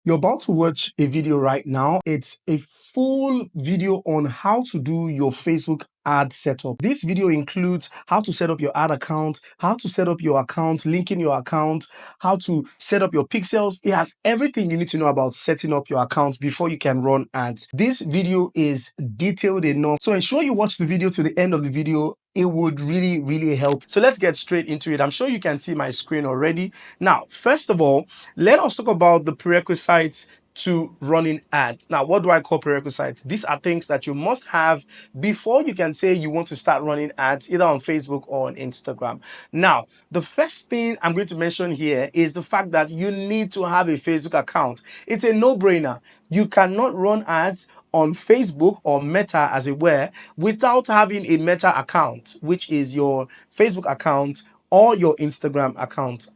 You're about to watch a video right now. It's a full video on how to do your Facebook ad setup. This video includes how to set up your ad account, how to set up your account, linking your account, how to set up your pixels. It has everything you need to know about setting up your account before you can run ads. This video is detailed enough, so ensure you watch the video to the end of the video. It would really help. So let's get straight into it. I'm sure you can see my screen already. Now, first of all, let us talk about the prerequisites to running ads. Now, what do I call prerequisites? These are things that you must have before you can say you want to start running ads either on Facebook or on Instagram. Now, the first thing I'm going to mention here is the fact that you need to have a Facebook account. It's a no-brainer. You cannot run ads on Facebook or Meta, as it were, without having a Meta account, which is your Facebook account or your Instagram account.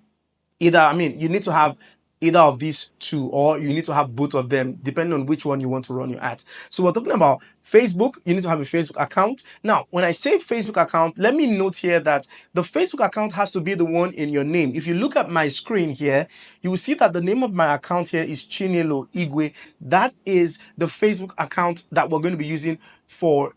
You need to have either of these two, or you need to have both of them, depending on which one you want to run your ads. So we're talking about Facebook. You need to have a Facebook account. Now, when I say Facebook account, let me note here that the Facebook account has to be the one in your name. If you look at my screen here, you will see that the name of my account here is Chinelo Igwe. That is the Facebook account that we're going to be using for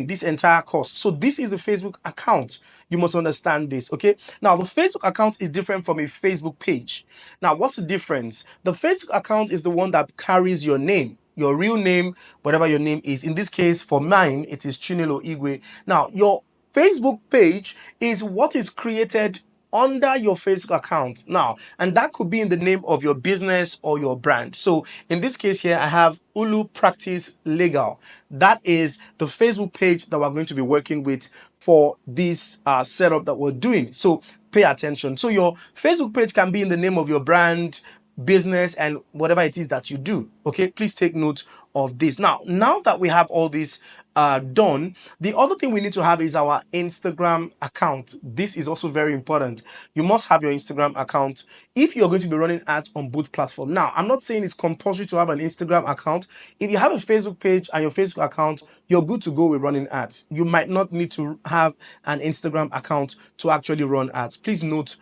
this entire course. So this is the Facebook account. You must understand this, okay? Now, the Facebook account is different from a Facebook page. Now, what's the difference? The Facebook account is the one that carries your name, your real name, whatever your name is. In this case, for mine, it is Chinelo Igwe. Now, your Facebook page is what is created under your Facebook account now, and that could be in the name of your business or your brand. So in this case here, I have Ulu Practice Legal. That is the Facebook page that we're going to be working with for this setup that we're doing. So pay attention. So your Facebook page can be in the name of your brand, business, and whatever it is that you do. Okay, please take note of this. Now that we have all this done, the other thing we need to have is our Instagram account. This is also very important. You must have your Instagram account if you're going to be running ads on both platforms. Now, I'm not saying it's compulsory to have an Instagram account. If you have a Facebook page and your Facebook account, you're good to go with running ads. You might not need to have an Instagram account to actually run ads. Please note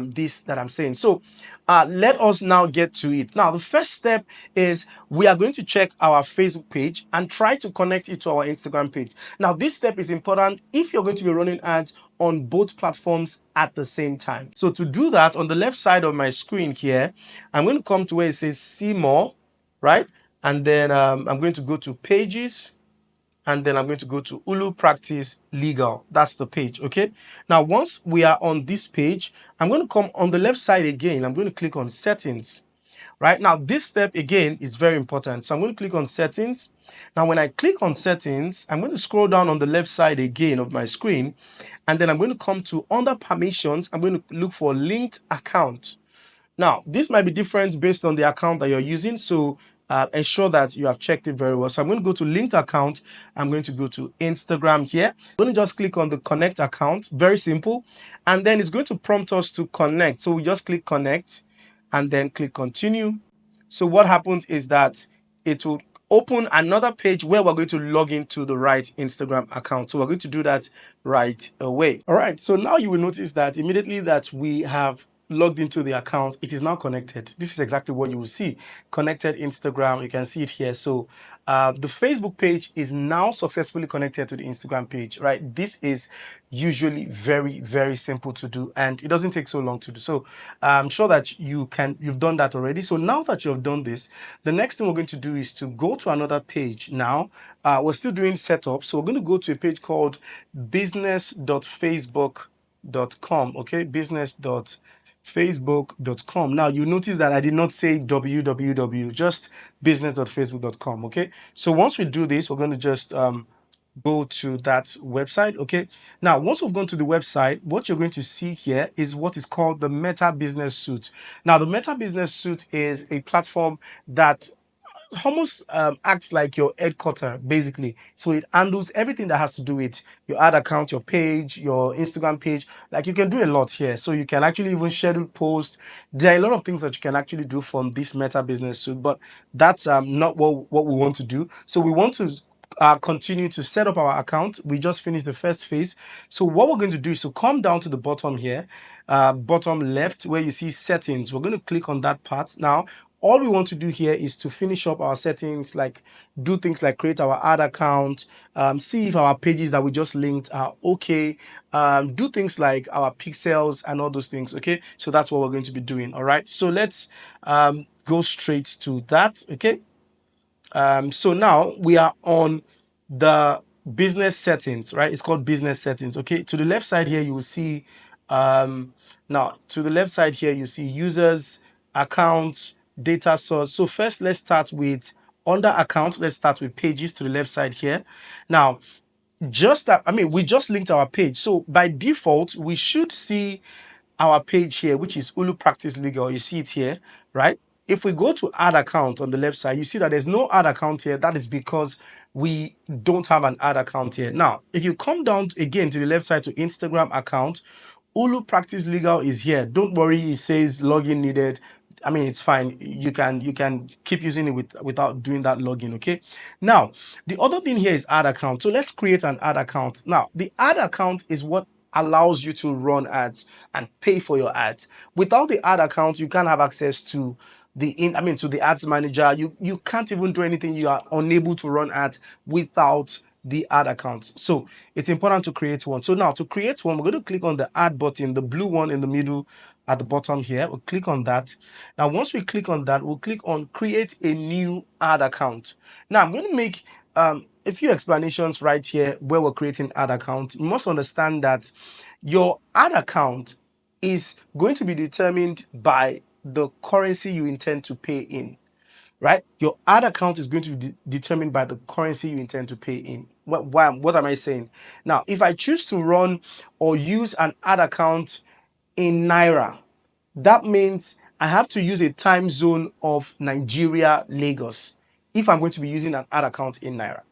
this that I'm saying. So let us now get to it. Now, the first step is we are going to check our Facebook page and try to connect it to our Instagram page. Now, this step is important if you're going to be running ads on both platforms at the same time. So to do that, on the left side of my screen here, I'm going to come to where it says see more, right? And then I'm going to go to pages, and then I'm going to go to Ulu Practice Legal. That's the page, okay? Now, once we are on this page, I'm going to come on the left side again. I'm going to click on settings. Right now, this step again is very important. So I'm going to click on settings. Now, when I click on settings, I'm going to scroll down on the left side again of my screen, and then I'm going to come to under permissions. I'm going to look for linked account. Now, this might be different based on the account that you're using, so ensure that you have checked it very well. So I'm going to go to linked account. I'm going to go to Instagram here. I'm going to just click on the connect account. Very simple. And then it's going to prompt us to connect. So we just click connect and then click continue. So what happens is that it will open another page where we're going to log into the right Instagram account. So we're going to do that right away. All right. So now you will notice that immediately that we have logged into the account, it is now connected. This is exactly what you will see. Connected Instagram, you can see it here. So the Facebook page is now successfully connected to the Instagram page, right? This is usually very simple to do, and it doesn't take so long to do. So I'm sure that you've done that already. So now that you've done this, the next thing we're going to do is to go to another page. Now we're still doing setup, so we're going to go to a page called business.facebook.com. okay, business.facebook.com. Now you notice that I did not say www, just business.facebook.com. okay, so once we do this, we're going to just go to that website. Okay, now once we've gone to the website, what you're going to see here is what is called the Meta Business Suite. Now the Meta Business Suite is a platform that almost acts like your headquarter, basically. So it handles everything that has to do with your ad account, your page, your Instagram page. Like, you can do a lot here. So you can actually even schedule posts. There are a lot of things that you can actually do from this Meta Business Suite, but that's not what we want to do. So we want to continue to set up our account. We just finished the first phase. So what we're going to do is to come down to the bottom here, bottom left, where you see settings. We're going to click on that part. Now, all we want to do here is to finish up our settings, like do things like create our ad account, see if our pages that we just linked are okay, do things like our pixels and all those things. Okay, so that's what we're going to be doing. All right, so let's go straight to that. Okay, so now we are on the business settings, right? It's called business settings. Okay, to the left side here you will see now to the left side here you see users, accounts, data source. So first let's start with under account. Let's start with pages to the left side here. Now just that, I mean, we just linked our page, so by default we should see our page here, which is Ulu Practice Legal. You see it here, right? If we go to add account on the left side, you see that there's no ad account here. That is because we don't have an ad account here. Now, if you come down again to the left side to Instagram account, Ulu Practice Legal is here. Don't worry, it says login needed. I mean, it's fine. You can keep using it without doing that login. Okay. Now, the other thing here is ad account. So let's create an ad account. Now, the ad account is what allows you to run ads and pay for your ads. Without the ad account, you can't have access to to the ads manager. You can't even do anything. You are unable to run ads without the ad account. So it's important to create one. So now to create one, we're going to click on the add button, the blue one in the middle at the bottom here. We'll click on that. Now, once we click on that, we'll click on create a new ad account. Now I'm going to make a few explanations right here where we're creating ad account. You must understand that your ad account is going to be determined by the currency you intend to pay in, right? Your ad account is going to be determined by the currency you intend to pay in. What am I saying? Now, if I choose to run or use an ad account in Naira, that means I have to use a time zone of Nigeria, Lagos, if I'm going to be using an ad account in Naira.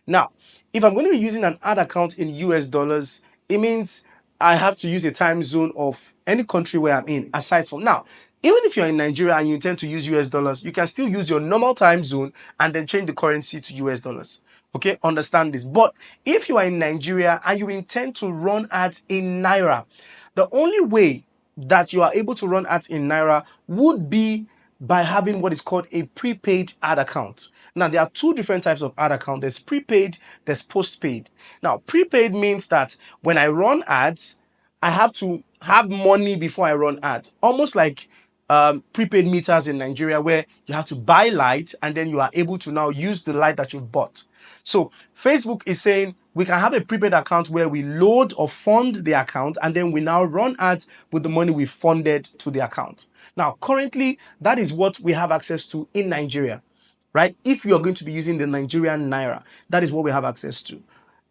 Now, if I'm going to be using an ad account in US dollars, it means I have to use a time zone of any country where I'm in, aside from now. Even if you're in Nigeria and you intend to use US dollars, you can still use your normal time zone and then change the currency to US dollars. Okay, understand this. But if you are in Nigeria and you intend to run ads in Naira, the only way that you are able to run ads in Naira would be by having what is called a prepaid ad account. Now, there are two different types of ad account. There's prepaid, there's postpaid. Now, prepaid means that when I run ads, I have to have money before I run ads. Almost like prepaid meters in Nigeria, where you have to buy light and then you are able to now use the light that you've bought. So Facebook is saying we can have a prepaid account where we load or fund the account and then we now run ads with the money we funded to the account. Now, currently, that is what we have access to in Nigeria, right? If you are going to be using the Nigerian Naira, that is what we have access to.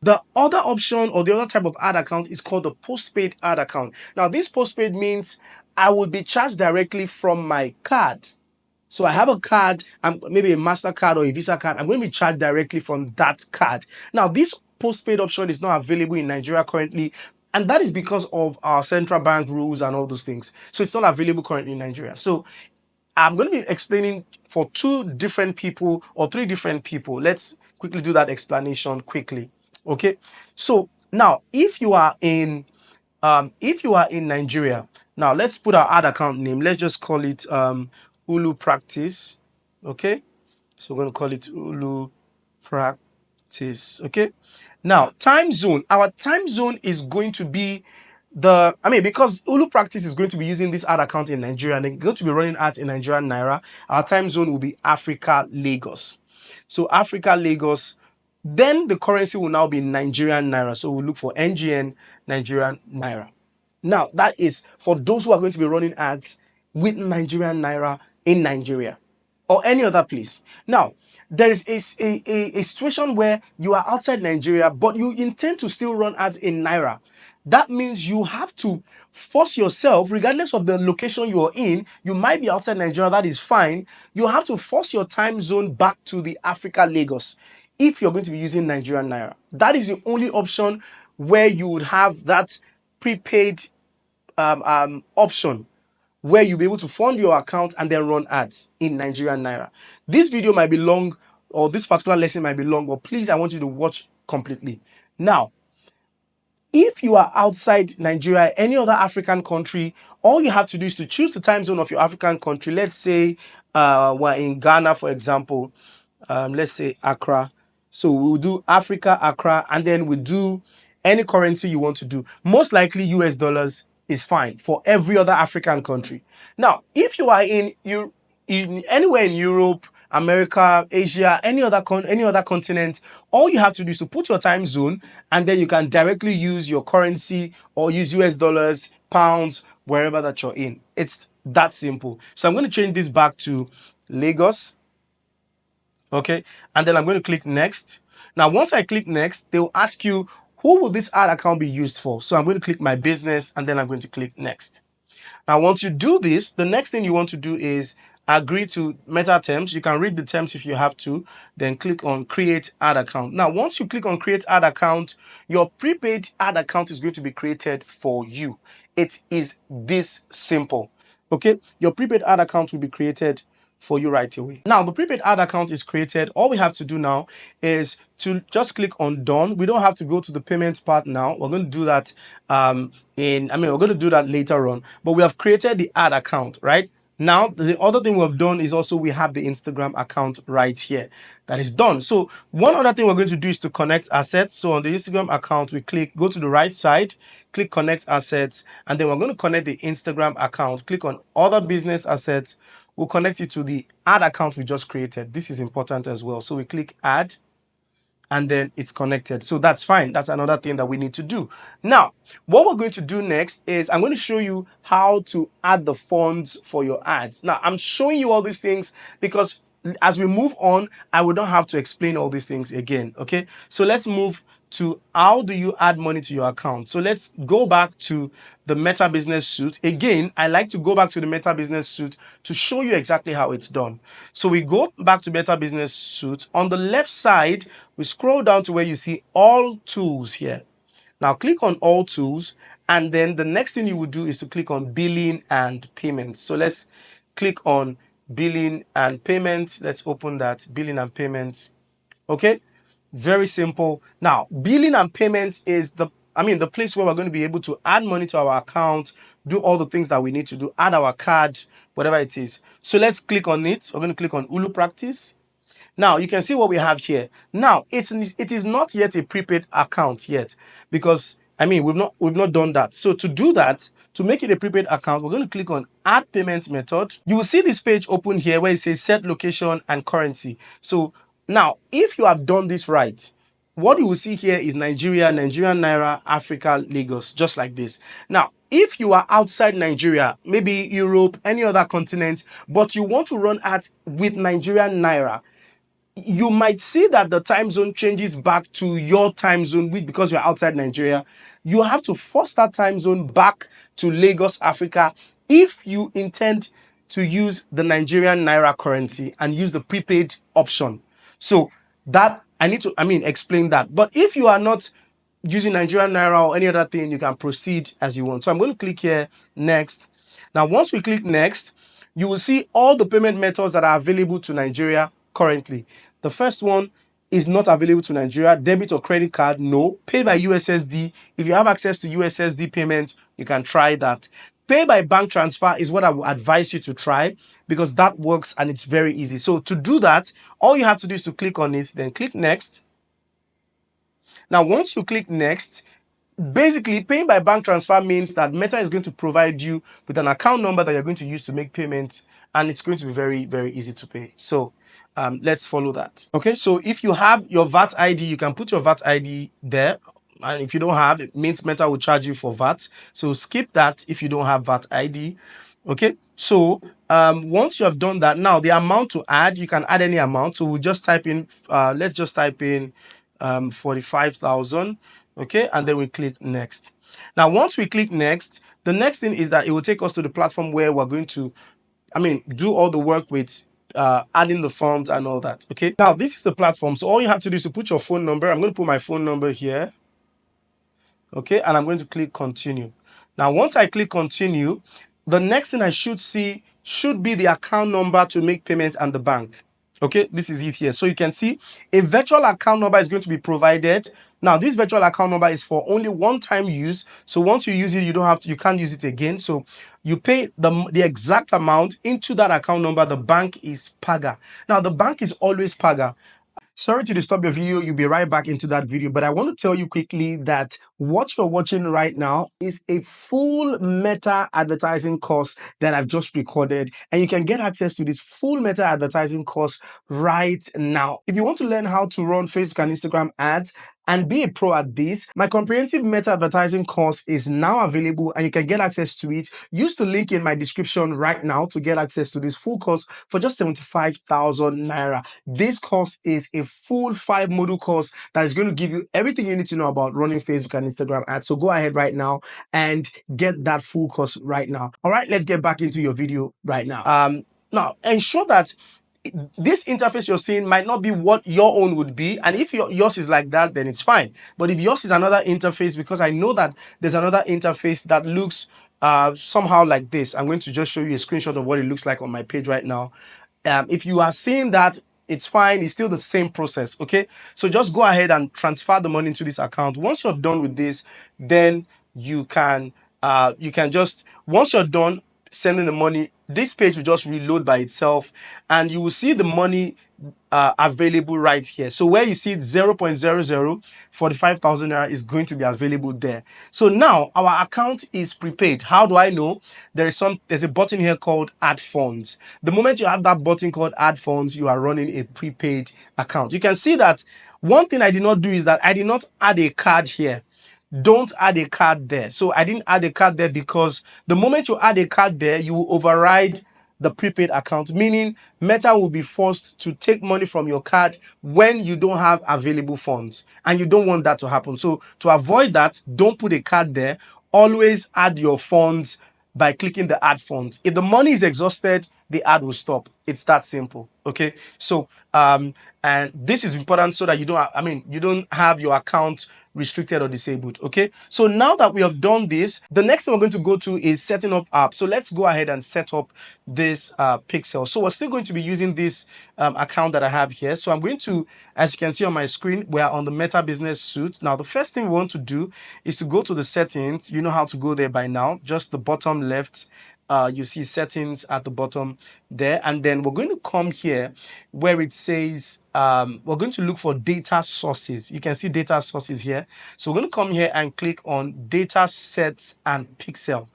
The other option or the other type of ad account is called the postpaid ad account. Now, this postpaid means I will be charged directly from my card. So I have a card, maybe a MasterCard or a Visa card. I'm going to be charged directly from that card. Now, this postpaid option is not available in Nigeria currently, and that is because of our central bank rules and all those things. So it's not available currently in Nigeria. So I'm going to be explaining for two different people or three different people. Let's quickly do that explanation quickly. Okay. So now, if you are in Nigeria, now let's put our ad account name. Let's just call it Ulu Practice. Okay. So we're going to call it Ulu Practice. Okay. Now, time zone. Our time zone is going to be because Ulu Practice is going to be using this ad account in Nigeria and they're going to be running ads in Nigerian Naira. Our time zone will be Africa, Lagos. So Africa, Lagos, then the currency will now be Nigerian Naira. So we'll look for NGN, Nigerian Naira. Now, that is for those who are going to be running ads with Nigerian Naira in Nigeria or any other place. Now, there is a situation where you are outside Nigeria, but you intend to still run ads in Naira. That means you have to force yourself, regardless of the location you are in, you might be outside Nigeria, that is fine. You have to force your time zone back to the Africa Lagos if you're going to be using Nigerian Naira. That is the only option where you would have that prepaid option where you'll be able to fund your account and then run ads in Nigerian Naira. This video might be long, or this particular lesson might be long, but please, I want you to watch completely. Now, if you are outside Nigeria, any other African country, all you have to do is to choose the time zone of your African country. Let's say we're in Ghana, for example, let's say Accra. So we'll do Africa, Accra, and then we do any currency you want to do. Most likely US dollars is fine for every other African country. Now, if you are in anywhere in Europe, America, Asia, any other continent, all you have to do is to put your time zone, and then you can directly use your currency or use US dollars, pounds, wherever that you're in. It's that simple. So I'm going to change this back to Lagos. Okay, and then I'm going to click next. Now, once I click next, they will ask you, who will this ad account be used for? So I'm going to click my business, and then I'm going to click next. Now, once you do this, the next thing you want to do is agree to meta terms. You can read the terms if you have to, then click on create ad account. Now, once you click on create ad account, your prepaid ad account is going to be created for you. It is this simple. Okay, your prepaid ad account will be created for you right away. Now, the prepaid ad account is created. All we have to do now is to just click on done. We don't have to go to the payment part now. We're going to do that we're going to do that later on, but we have created the ad account, right? Now, the other thing we've done is also we have the Instagram account right here. That is done. So one other thing we're going to do is to connect assets. So on the Instagram account, we go to the right side, click connect assets, and then we're going to connect the Instagram account. Click on other business assets. We'll connect it to the ad account we just created. This is important as well. So we click add, and then it's connected. So that's fine. That's another thing that we need to do. Now, what we're going to do next is I'm going to show you how to add the funds for your ads. Now, I'm showing you all these things because as we move on, I will not have to explain all these things again. Okay, so let's move to how do you add money to your account. So let's go back to the Meta Business Suite. Again, I like to go back to the Meta Business Suite to show you exactly how it's done. So we go back to Meta Business Suite. On the left side, we scroll down to where you see all tools here. Now click on all tools, and then the next thing you would do is to click on billing and payments. So let's click on billing and payments. Let's open that, billing and payments. Okay, very simple. Now, billing and payments is the place where we're going to be able to add money to our account, do all the things that we need to do, add our card, whatever it is. So let's click on it. We're going to click on Ulu Practice. Now you can see what we have here. Now it is not yet a prepaid account yet, because we've not done that. So to do that, to make it a prepaid account, we're going to click on add payment method. You will see this page open here where it says set location and currency. So now if you have done this right, what you will see here is Nigeria, Nigerian Naira, Africa, Lagos, just like this. Now, if you are outside Nigeria, maybe Europe, any other continent, but you want to run ads with Nigerian Naira, you might see that the time zone changes back to your time zone because you're outside Nigeria. You have to force that time zone back to Lagos, Africa, if you intend to use the Nigerian Naira currency and use the prepaid option. So that I need to explain that. But if you are not using Nigerian Naira or any other thing, you can proceed as you want. So I'm going to click here, next. Now, once we click next, you will see all the payment methods that are available to Nigeria currently. The first one is not available to Nigeria. Debit or credit card, no. Pay by USSD. If you have access to USSD payment, you can try that. Pay by bank transfer is what I would advise you to try, because that works and it's very easy. So to do that, all you have to do is to click on it, then click next. Now, once you click next, basically, paying by bank transfer means that Meta is going to provide you with an account number that you're going to use to make payments, and it's going to be very, very easy to pay. So let's follow that. Okay, so if you have your VAT ID, you can put your VAT ID there. And if you don't have, it means Meta will charge you for VAT. So skip that if you don't have VAT ID. Okay, so once you have done that, now the amount to add, you can add any amount. So we'll just type in, let's just type in 45,000. Okay, and then we click next. Now, once we click next, the next thing is that it will take us to the platform where we're going to, do all the work with adding the forms and all that. Okay, now this is the platform. So all you have to do is to put your phone number. I'm going to put my phone number here. Okay, and I'm going to click continue. Now, once I click continue, the next thing I should see should be the account number to make payment and the bank. Okay, this is it here. So you can see a virtual account number is going to be provided. Now, this virtual account number is for only one-time use. So once you use it, you can't use it again. So you pay the exact amount into that account number. The bank is Paga. Now, the bank is always Paga. Sorry to disturb your video. You'll be right back into that video, but I want to tell you quickly that what you're watching right now is a full meta advertising course that I've just recorded, and you can get access to this full meta advertising course right now. If you want to learn how to run Facebook and Instagram ads and be a pro at this, my comprehensive meta advertising course is now available and you can get access to it. Use the link in my description right now to get access to this full course for just 75,000 naira. This course is a full 5-module course that is going to give you everything you need to know about running Facebook and Instagram ads. So go ahead right now and get that full course right now. All right, let's get back into your video right now. Now, ensure that this interface you're seeing might not be what your own would be, and if yours is like that, then it's fine. But if yours is another interface, because I know that there's another interface that looks somehow like this, I'm going to just show you a screenshot of what it looks like on my page right now. If you are seeing that, it's fine. It's still the same process. Okay, so just go ahead and transfer the money into this account. Once you're done with this, then you can just, once you're done sending the money, this page will just reload by itself and you will see the money available right here. So where you see it 0.00 45,000 naira is going to be available there. So now our account is prepaid. How do I know? There's a button here called add funds. The moment you have that button called add funds, you are running a prepaid account. You can see that one thing I did not do is that I did not add a card here. Don't add a card there. So I didn't add a card there because the moment you add a card there, you will override the prepaid account, meaning Meta will be forced to take money from your card when you don't have available funds, and you don't want that to happen. So to avoid that, don't put a card there. Always add your funds by clicking the add funds. If the money is exhausted, the ad will stop. It's that simple. Okay, so and this is important so that you don't have your account restricted or disabled. Okay, so now that we have done this, the next thing we're going to go to is setting up apps. So let's go ahead and set up this pixel. So we're still going to be using this account that I have here. So I'm going to, as you can see on my screen, we are on the Meta Business Suite. Now the first thing we want to do is to go to the settings. You know how to go there by now. Just the bottom left, you see settings at the bottom there, and then we're going to come here where it says we're going to look for data sources. You can see data sources here. So we're going to come here and click on data sets and pixel.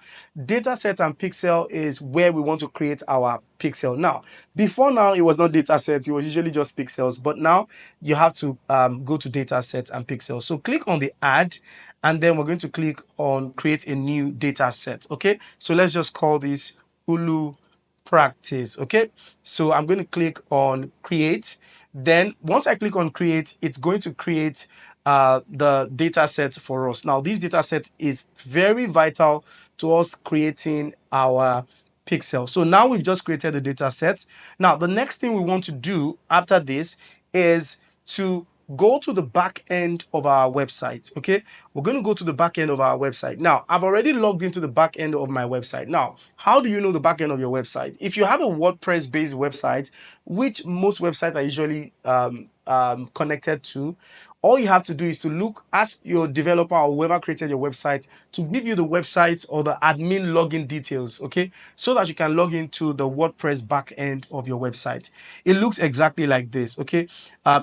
Data set and pixel is where we want to create our pixel. Now, before now, it was not data sets, it was usually just pixels, but now you have to go to data sets and pixels. So click on the add, and then we're going to click on create a new data set. Okay, so let's just call this Hulu practice. Okay, so I'm going to click on create. Then once I click on create, it's going to create the data set for us. Now this data set is very vital to us creating our pixel. So now we've just created the data set. Now the next thing we want to do after this is to go to the back end of our website. Okay, we're going to go to the back end of our website. Now I've already logged into the back end of my website. Now, how do you know the back end of your website? If you have a WordPress based website, which most websites are usually connected to, all you have to do is to ask your developer or whoever created your website to give you the website or the admin login details, okay? So that you can log into the WordPress backend of your website. It looks exactly like this, okay?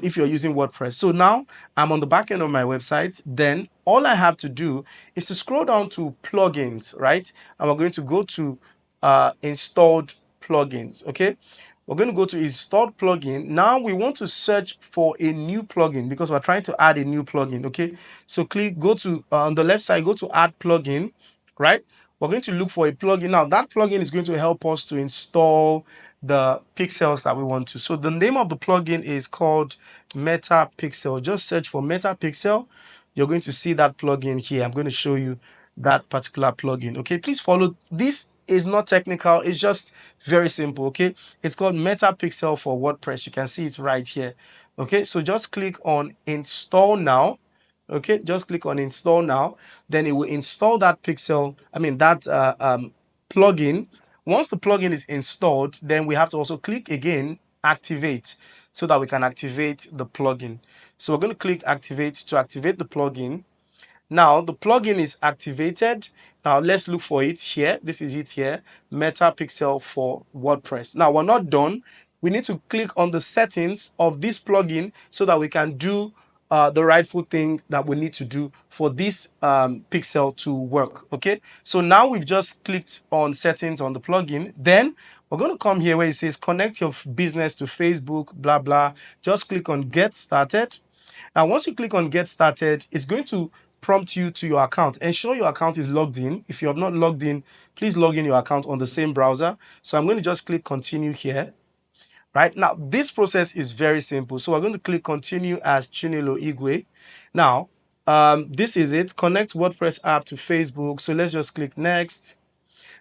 If you're using WordPress. So now I'm on the backend of my website. Then all I have to do is to scroll down to plugins, right? And we're going to go to installed plugins, okay? We're going to go to installed plugin. Now we want to search for a new plugin because we're trying to add a new plugin. Okay, so go to on the left side, go to add plugin, right? We're going to look for a plugin. Now that plugin is going to help us to install the pixels that we want to. So the name of the plugin is called Meta Pixel. Just search for Meta Pixel. You're going to see that plugin here. I'm going to show you that particular plugin. Okay, please follow. This is not technical, it's just very simple. Okay, it's called Meta Pixel for WordPress. You can see it right here. Okay, so just click on install now. Okay, just click on install now. Then it will install that pixel, that plugin. Once the plugin is installed, then we have to also click again activate so that we can activate the plugin. So we're going to click activate to activate the plugin. Now the plugin is activated. Now let's look for it here. This is it here, Meta Pixel for WordPress. Now we're not done. We need to click on the settings of this plugin so that we can do the rightful thing that we need to do for this pixel to work. Okay, so now we've just clicked on settings on the plugin. Then we're going to come here where it says connect your business to Facebook, blah blah. Just click on get started. Now, once you click on get started, it's going to prompt you to your account. Ensure your account is logged in. If you have not logged in, please log in your account on the same browser. So I'm going to just click continue here. Right now, this process is very simple. So we're going to click continue as Chinelo Igwe. Now, this is it. Connect WordPress app to Facebook. So let's just click next.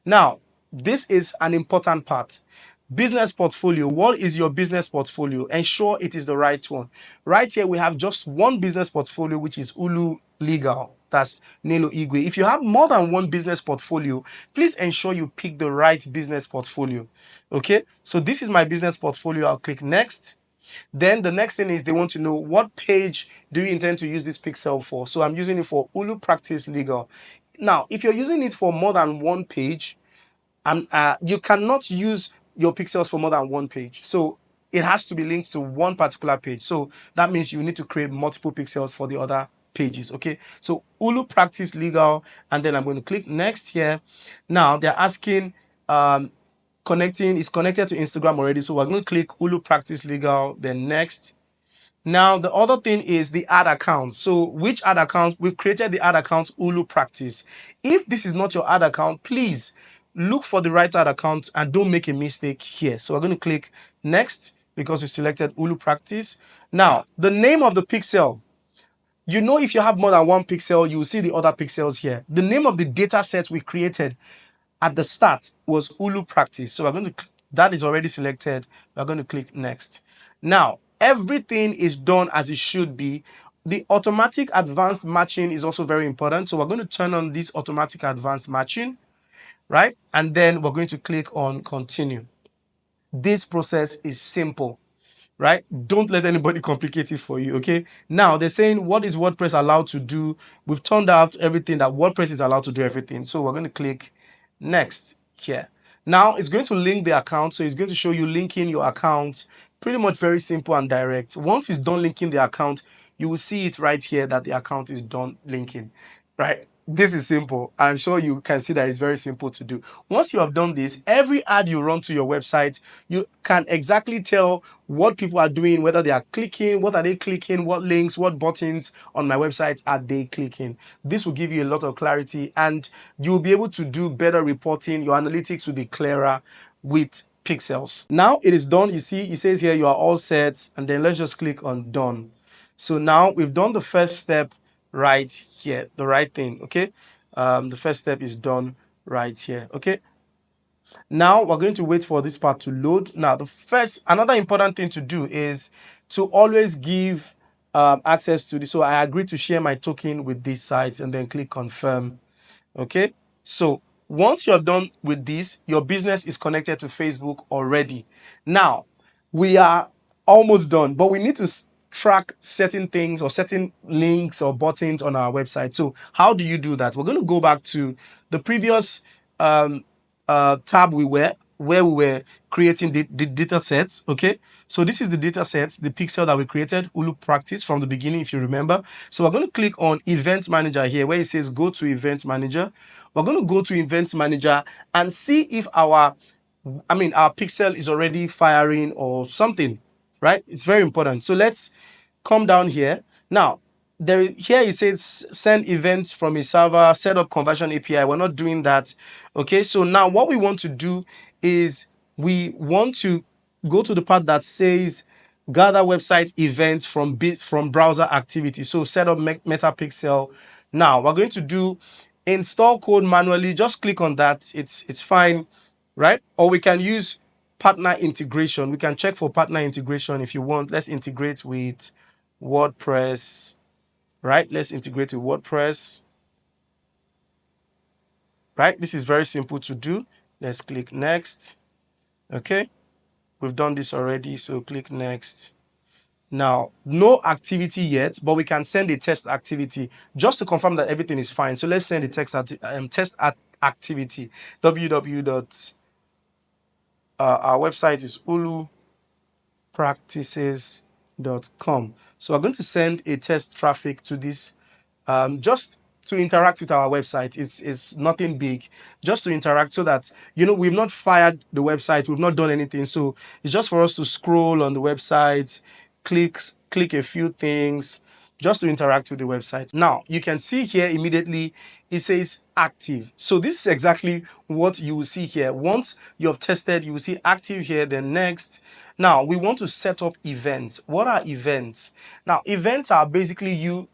Now, this is an important part. Business portfolio. What is your business portfolio? Ensure it is the right one. Right here, we have just one business portfolio, which is Ulu Legal. That's Nelo Igwe. If you have more than one business portfolio, please ensure you pick the right business portfolio. Okay, so this is my business portfolio. I'll click next. Then the next thing is they want to know what page do you intend to use this pixel for. So I'm using it for Ulu Practice Legal. Now, if you're using it for more than one page, you cannot use your pixels for more than one page. So it has to be linked to one particular page. So that means you need to create multiple pixels for the other pages. Okay, so Ulu Practice Legal, and then I'm going to click next here. Now they're asking connecting is connected to Instagram already, so we're going to click Ulu Practice Legal, then next. Now, the other thing is the ad account. So which ad account? We've created the ad account Ulu Practice. If this is not your ad account, please look for the right ad account and don't make a mistake here. So we're going to click next because we selected Ulu Practice. Now, the name of the pixel. You know, if you have more than one pixel, you will see the other pixels here. The name of the data set we created at the start was Ulu Practice. So we're going to, that is already selected. We're going to click next. Now, everything is done as it should be. The automatic advanced matching is also very important. So we're going to turn on this automatic advanced matching, right? And then we're going to click on continue. This process is simple, right? Don't let anybody complicate it for you, okay? Now, they're saying, what is WordPress allowed to do? We've turned out everything that WordPress is allowed to do everything. So we're going to click next here. Now, it's going to link the account. So it's going to show you linking your account. Pretty much very simple and direct. Once it's done linking the account, you will see it right here that the account is done linking, right? This is simple. I'm sure you can see that it's very simple to do. Once you have done this, every ad you run to your website, you can exactly tell what people are doing, whether they are clicking, what are they clicking, what links, what buttons on my website are they clicking. This will give you a lot of clarity and you'll be able to do better reporting. Your analytics will be clearer with pixels. Now it is done. You see, it says here you are all set, and then let's just click on done. So now we've done the first step right here, the right thing, okay? The first step is done right here, okay? Now we're going to wait for this part to load. Now, another important thing to do is to always give access to this. So I agree to share my token with this site and then click confirm, okay? So once you have done with this, your business is connected to Facebook already. Now, we are almost done, but we need to track certain things or certain links or buttons on our website. So how do you do that? We're going to go back to the previous tab where we were creating the data sets. Okay, so this is the data sets, the pixel that we created, Ulu Practice, from the beginning, if you remember. So we're going to click on Event Manager here where it says go to Event Manager. We're going to go to Event Manager and see if our pixel is already firing or something, right? It's very important. So let's come down here. Now, here it says send events from a server, set up conversion API. We're not doing that. Okay, so now what we want to do is we want to go to the part that says gather website events from browser activity. So set up Metapixel. Now we're going to do install code manually. Just click on that. It's fine, right? Or we can use partner integration. We can check for partner integration if you want. Let's integrate with WordPress, right? Let's integrate with WordPress, right? This is very simple to do. Let's click next. Okay. We've done this already, so click next. Now, no activity yet, but we can send a test activity just to confirm that everything is fine. So let's send a test activity. Our website is ulupractices.com. So we're going to send a test traffic to this just to interact with our website. It's nothing big, just to interact so that, we've not fired the website, we've not done anything. So it's just for us to scroll on the website, click a few things, just to interact with the website. Now, you can see here immediately, it says active. So this is exactly what you will see here. Once you have tested, you will see active here, then next. Now, we want to set up events. What are events? Now, events are basically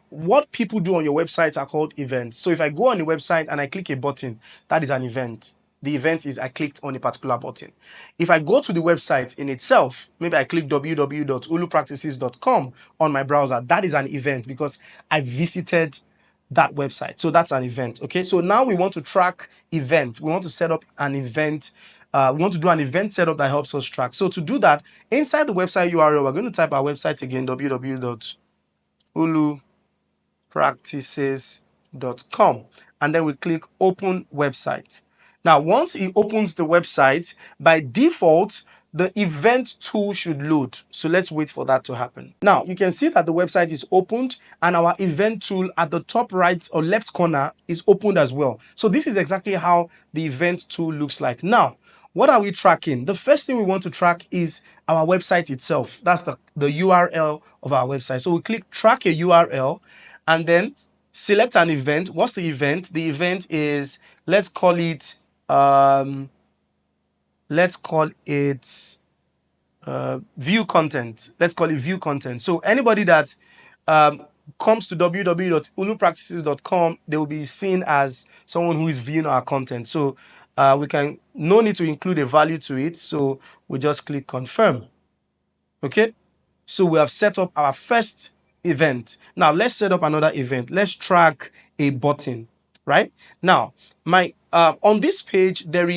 what people do on your website are called events. So if I go on the website and I click a button, that is an event. The event is I clicked on a particular button. If I go to the website in itself, maybe I click www.ulupractices.com on my browser, that is an event because I visited that website. So that's an event. Okay. So now we want to track event. We want to set up an event. We want to do an event setup that helps us track. So to do that, inside the website URL, we're going to type our website again, www.ulupractices.com, and then we click open website. Now, once it opens the website, by default, the event tool should load. So let's wait for that to happen. Now, you can see that the website is opened and our event tool at the top right or left corner is opened as well. So this is exactly how the event tool looks like. Now, what are we tracking? The first thing we want to track is our website itself. That's the URL of our website. So we click track a URL and then select an event. What's the event? The event is, let's call it view content. Let's call it view content. So anybody that comes to www.ulupractices.com, they will be seen as someone who is viewing our content. So no need to include a value to it. So we just click confirm. Okay. So we have set up our first event. Now let's set up another event. Let's track a button, right? Now, on this page, there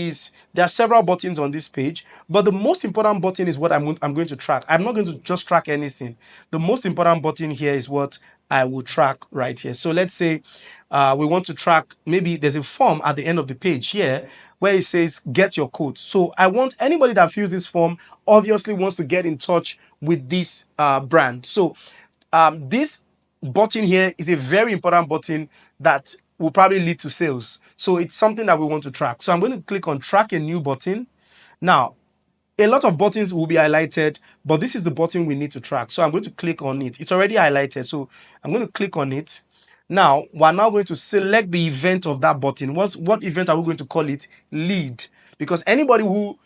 are several buttons on this page, but the most important button is what I'm going to track. I'm not going to just track anything. The most important button here is what I will track right here. So let's say we want to track, maybe there's a form at the end of the page here where it says get your code. So I want anybody that fills this form obviously wants to get in touch with this brand. So this button here is a very important button that will probably lead to sales. So it's something that we want to track. So I'm going to click on track a new button. Now, a lot of buttons will be highlighted, but this is the button we need to track. So I'm going to click on it. It's already highlighted. So I'm going to click on it. Now, we're now going to select the event of that button. What event are we going to call it? Lead. Because anybody who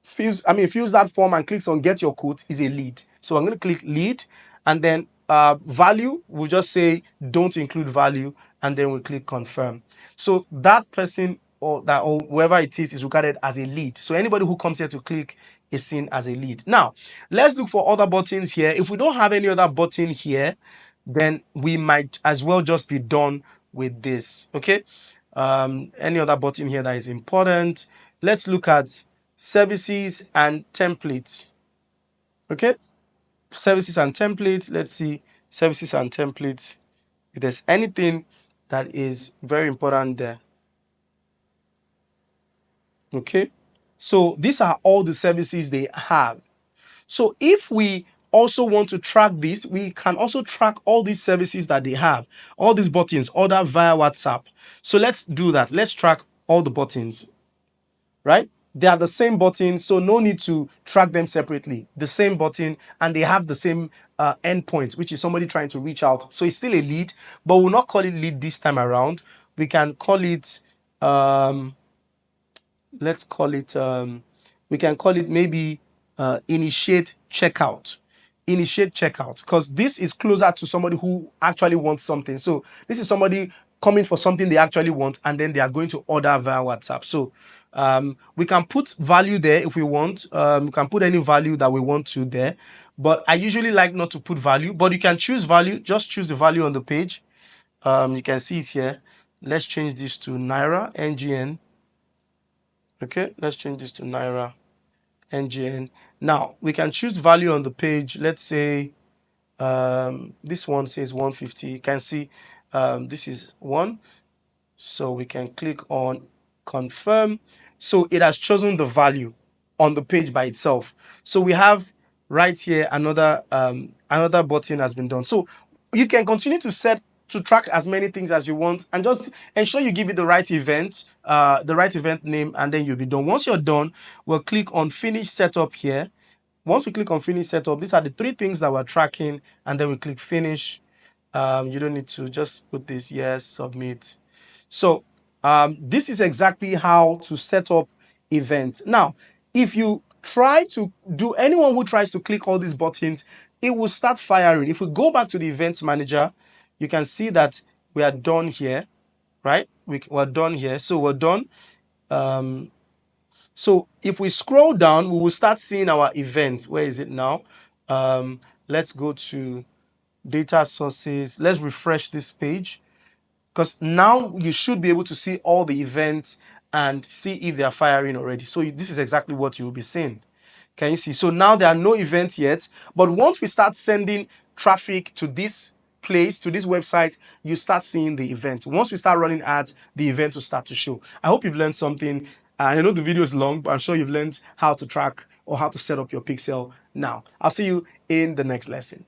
fills that form and clicks on get your quote is a lead. So I'm going to click lead, and then value, we'll just say don't include value, and then we click confirm. So that person or whoever it is regarded as a lead. So anybody who comes here to click is seen as a lead. Now, let's look for other buttons here. If we don't have any other button here, then we might as well just be done with this. Okay. Any other button here that is important? Let's look at services and templates. Okay. Services and templates. Let's see services and templates. If there's anything that is very important there. Okay. So these are all the services they have. So if we also want to track this, we can also track all these services that they have, all these buttons, order via WhatsApp. So let's do that. Let's track all the buttons, right? They are the same buttons, so no need to track them separately. The same button, and they have the same endpoint, which is somebody trying to reach out. So it's still a lead, but we'll not call it lead this time around. We can call it, let's call it, we can call it maybe initiate checkout. Initiate checkout, because this is closer to somebody who actually wants something. So this is somebody coming for something they actually want, and then they are going to order via WhatsApp. So we can put value there if we want. We can put any value that we want to there, but I usually like not to put value, but you can choose value. Just choose the value on the page. You can see it here. Let's change this to Naira, NGN. Okay, let's change this to Naira. ngn. Now we can choose value on the page. Let's say this one says 150. You can see this is 1. So we can click on confirm. So it has chosen the value on the page by itself. So we have right here another button has been done. So you can continue to track as many things as you want, and just ensure you give it the right event name, and then you'll be done. Once you're done, we'll click on finish setup here. Once we click on finish setup, these are the 3 things that we're tracking, and then we click finish. You don't need to, just put this yes, submit. So this is exactly how to set up events. Now, if you try to do, anyone who tries to click all these buttons, it will start firing. If we go back to the events manager, you can see that we are done here, right? We're done here. So we're done. So if we scroll down, we will start seeing our event. Where is it now? Let's go to data sources. Let's refresh this page, because now you should be able to see all the events and see if they are firing already. So this is exactly what you will be seeing. Can you see? So now there are no events yet, but once we start sending traffic to this place, to this website, you start seeing the event. Once we start running ads, the event will start to show. I hope you've learned something. I know the video is long, but I'm sure you've learned how to track or how to set up your pixel now. I'll see you in the next lesson.